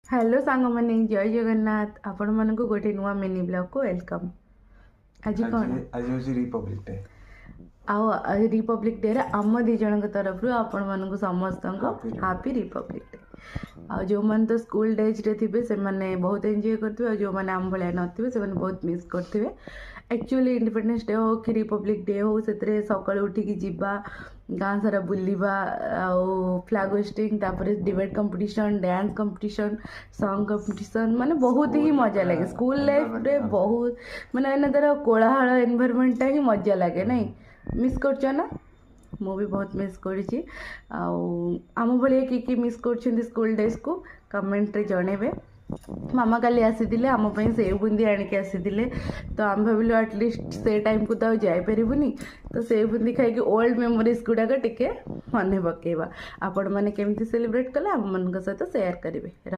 Hello सांग मैंने जय जगन्नाथ आपण मन को गोटे नुआ मिनी ब्लॉग को वेलकम। आज आज कौन आज हूँ रिपब्लिक डे। आओ रिपब्लिक डे रे आम दी जन तरफ आपण मन को समस्त Happy हापी रिपब्लिक डे। आ जो मन तो स्कूल डेज रे थिबे से माने बहुत एंजॉय करथिबे और जो माने आम भले नथिबे से माने बहुत मिस करथिबे। एक्चुअली इंडिपेंडेंस डे हो कि रिपब्लिक डे हो से सकाळु उठिकी जिबा गाँ सारा बुलिबा आउ फ्लैग होस्टिंग तापर debate competition dance competition song competition माने बहुत ही मजा लगे। स्कूल लाइफ रे बहुत माने एना तरह कोलाहल एनवायरनमेंट ही मजा लगे नहीं मिस करछ ना। ମୁଁ ବି ବହୁତ ମିସ୍ କରିଛି ଆଉ ଆମ ଭଳିଆ କିଏ ମିସ୍ କରୁଛନ୍ତି ସ୍କୁଲ ଡେଜକୁ କମେଣ୍ଟରେ ଜଣେଇବେ। ମାମା କାଲି ଆସିଥିଲେ ଆମ ପାଇଁ ସେଉ ବୁନ୍ଦି ଆଣିକି ଆସିଥିଲେ ତ ଆମେ ଭାବିଲୁ ଆଟଲିଷ୍ଟ ସେ ଟାଇମ୍କୁ ତ ଆଉ ଯାଇପାରିବୁନି ତ ସେଉ ବୁନ୍ଦି ଖାଇକି ଓଲ୍ଡ ମେମୋରିଜ୍ ଗୁଡ଼ାକ ଟିକେ ମନେ ପକେଇବା। ଆପଣମାନେ କେମିତି ସେଲିବ୍ରେଟ୍ କଲେ ଆମମାନଙ୍କ ସହିତ ସେୟାର କରିବେ।